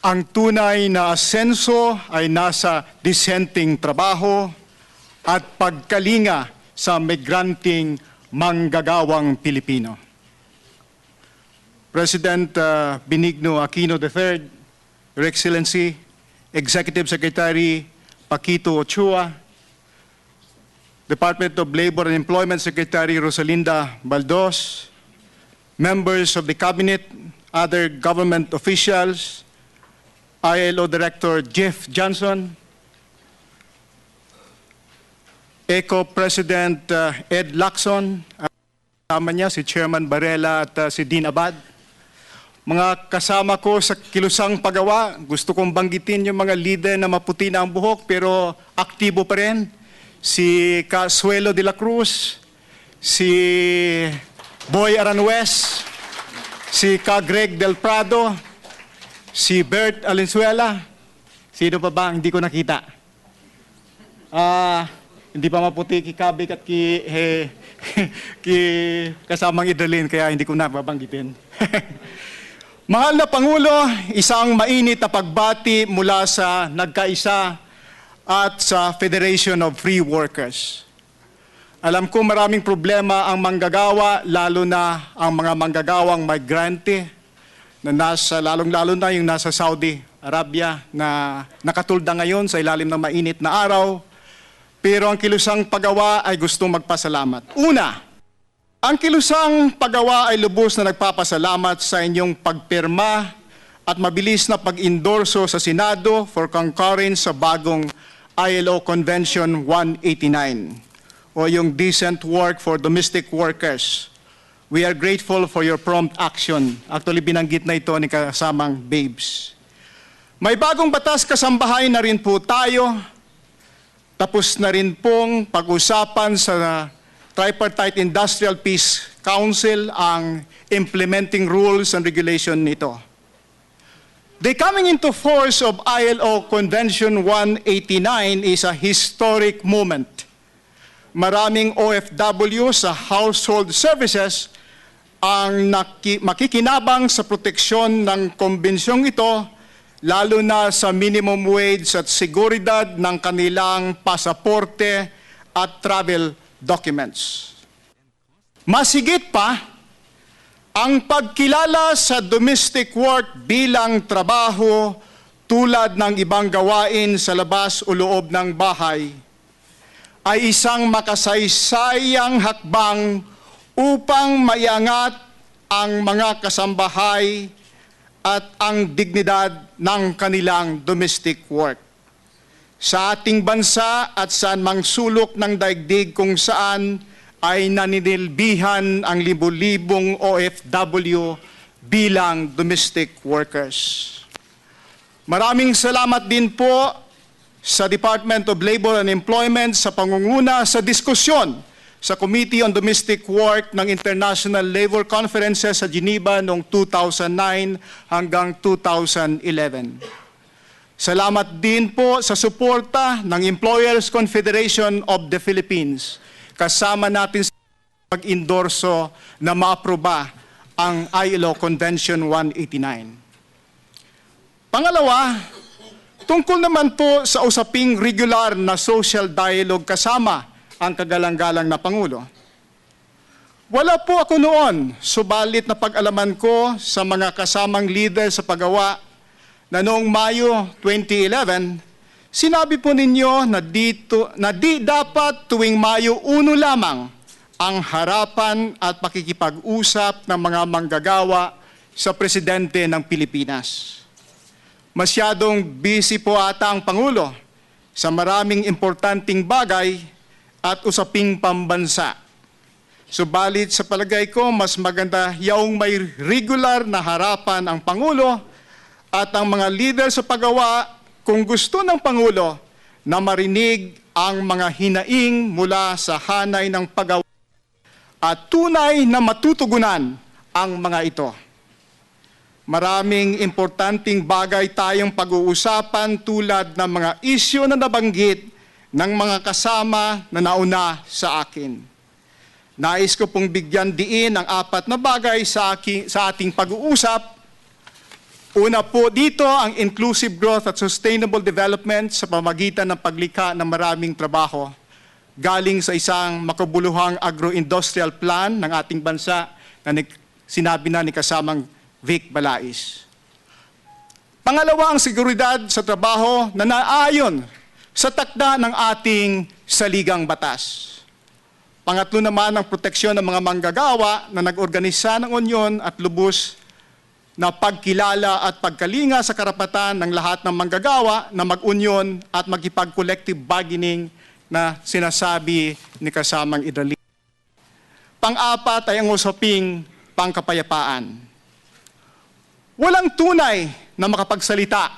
ang tunay na asenso ay nasa dissenting trabaho at pagkalinga sa migranting manggagawang Pilipino. President Benigno Aquino III, Your Excellency, Executive Secretary Paquito Ochoa, Department of Labor and Employment Secretary Rosalinda Baldos, members of the Cabinet, other government officials, ILO Director Jeff Johnson, ECO President Ed Lacson, kasama niya si Chairman Barela at si Dean Abad. Mga kasama ko sa kilusang paggawa, gusto kong banggitin yung mga leader na maputi na ang buhok pero aktibo pa rin. Si Casuelo de la Cruz, si Boy Aranjuez, si Greg Del Prado, si Bert Alenzuela. Sino pa ba? Hindi ko nakita. Hindi pa maputi ki Kabik at ki kasamang Idalin, kaya hindi ko na babanggitin. Mahal na Pangulo, isang mainit na pagbati mula sa Nagkaisa at sa Federation of Free Workers. Alam ko maraming problema ang manggagawa, lalo na ang mga manggagawang migrante na lalong-lalo na yung nasa Saudi Arabia na nakatulda ngayon sa ilalim ng mainit na araw. Pero ang kilusang paggawa ay gustong magpasalamat. Una, ang kilusang paggawa ay lubos na nagpapasalamat sa inyong pagpirma at mabilis na pag-endorso sa Senado for concurrence sa bagong ILO Convention 189 o yung Decent Work for Domestic Workers. We are grateful for your prompt action. Actually, binanggit na ito ni kasamang Babes. May bagong batas kasambahay na rin po tayo. Tapos na rin pong pag-usapan sa Tripartite Industrial Peace Council ang implementing rules and regulation nito. The coming into force of ILO Convention 189 is a historic moment. Maraming OFW sa household services ang makikinabang sa proteksyon ng konbensyong ito, lalo na sa minimum wage at seguridad ng kanilang pasaporte at travel documents. Masigit pa, ang pagkilala sa domestic work bilang trabaho tulad ng ibang gawain sa labas o loob ng bahay ay isang makasaysayang hakbang upang maiangat ang mga kasambahay at ang dignidad ng kanilang domestic work. Sa ating bansa at saan mang sulok ng daigdig kung saan ay naninilbihan ang libu-libong OFW bilang domestic workers. Maraming salamat din po sa Department of Labor and Employment sa pangunguna sa diskusyon sa Committee on Domestic Work ng International Labor Conferences sa Geneva noong 2009 hanggang 2011. Salamat din po sa suporta ng Employers Confederation of the Philippines. Kasama natin sa pag-endorso na maaproba ang ILO Convention 189. Pangalawa, tungkol naman po sa usaping regular na social dialogue kasama ang kagalang-galang na Pangulo. Wala po ako noon, subalit na pag-alaman ko sa mga kasamang leader sa paggawa na noong Mayo 2011, sinabi po ninyo na di dapat tuwing Mayo 1 lamang ang harapan at pakikipag-usap ng mga manggagawa sa Presidente ng Pilipinas. Masyadong busy po ata ang Pangulo sa maraming importanteng bagay at usaping pambansa. Subalit sa palagay ko, mas maganda yaong may regular na harapan ang Pangulo at ang mga leader sa paggawa kung gusto ng Pangulo na marinig ang mga hinaing mula sa hanay ng paggawa at tunay na matutugunan ang mga ito. Maraming importanteng bagay tayong pag-uusapan tulad ng mga isyu na nabanggit ng mga kasama na nauna sa akin. Nais ko pong bigyan diin ang 4 na bagay sa ating pag-uusap. Una po dito ang inclusive growth at sustainable development sa pamamagitan ng paglikha ng maraming trabaho galing sa isang makabuluhang agro-industrial plan ng ating bansa na sinabi na ni kasamang Vic Balais. Pangalawa, ang seguridad sa trabaho na naayon sa takda ng ating saligang batas. Pangatlo naman, ang proteksyon ng mga manggagawa na nag-organisa ng unyon at lubos na pagkilala at pagkalinga sa karapatan ng lahat ng manggagawa na mag-unyon at magkipag-collective bargaining na sinasabi ni kasamang Idalin. Pang-apat ay ang usaping pangkapayapaan. Walang tunay na makapagsalita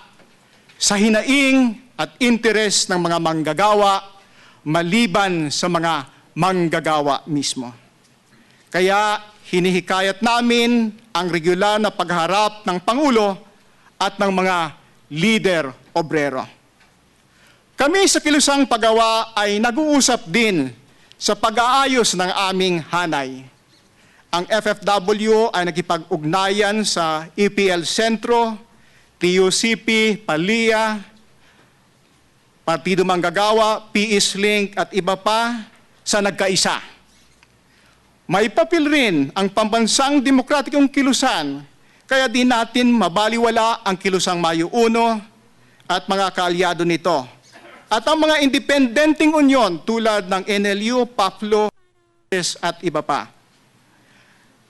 sa hinaing at interes ng mga manggagawa maliban sa mga manggagawa mismo. Kaya hinihikayat namin ang regular na pagharap ng Pangulo at ng mga leader obrero. Kami sa Kilusang Pagawa ay nag-uusap din sa pag-aayos ng aming hanay. Ang FFW ay nakipag-ugnayan sa EPL Sentro, TUCP, PALIA, Partido Manggagawa, PEACE Link at iba pa sa nagkaisa. May papel rin ang pambansang demokratikong kilusan, kaya di natin mabaliwala ang Kilusang Mayo 1 at mga kaalyado nito. At ang mga independenteng unyon tulad ng NLU, PAFLO, at iba pa.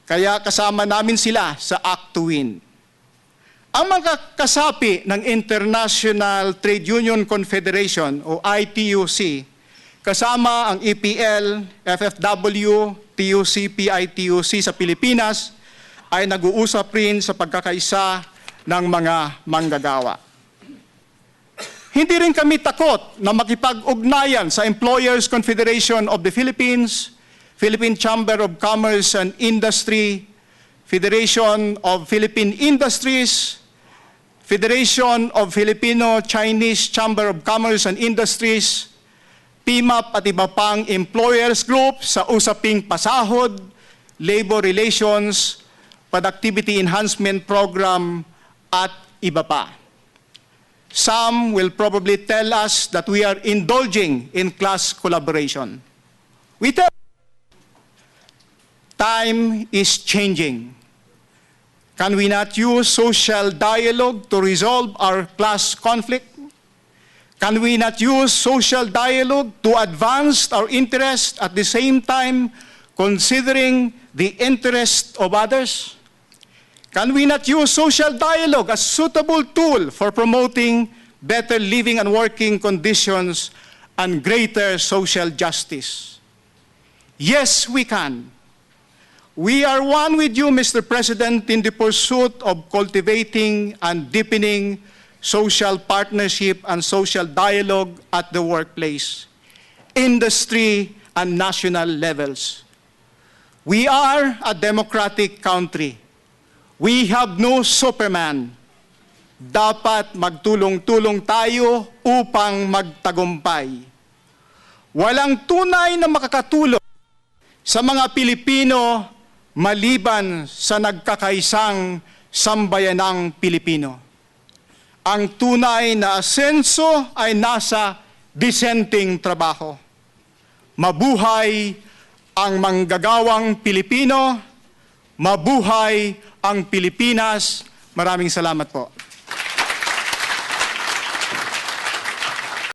Kaya kasama namin sila sa Act to Win. Ang mga kasapi ng International Trade Union Confederation o ITUC, kasama ang EPL, FFW, TUCP, ITUC sa Pilipinas, ay nag-uusap rin sa pagkakaisa ng mga manggagawa. Hindi rin kami takot na makipag-ugnayan sa Employers Confederation of the Philippines, Philippine Chamber of Commerce and Industry, Federation of Philippine Industries, Federation of Filipino-Chinese Chamber of Commerce and Industries, PMAP at iba pang employers group sa usaping pasahod, labor relations, productivity enhancement program at iba pa. Some will probably tell us that we are indulging in class collaboration. We tell time is changing. Can we not use social dialogue to resolve our class conflict? Can we not use social dialogue to advance our interest at the same time considering the interest of others? Can we not use social dialogue as a suitable tool for promoting better living and working conditions and greater social justice? Yes, we can. We are one with you, Mr. President, in the pursuit of cultivating and deepening social partnership and social dialogue at the workplace, industry, and national levels. We are a democratic country. We have no Superman. Dapat magtulong-tulong tayo upang magtagumpay. Walang tunay na makakatulong sa mga Pilipino maliban sa nagkakaisang sambayanang Pilipino. Ang tunay na asenso ay nasa dissenting trabaho. Mabuhay ang manggagawang Pilipino, mabuhay ang Pilipinas. Maraming salamat po.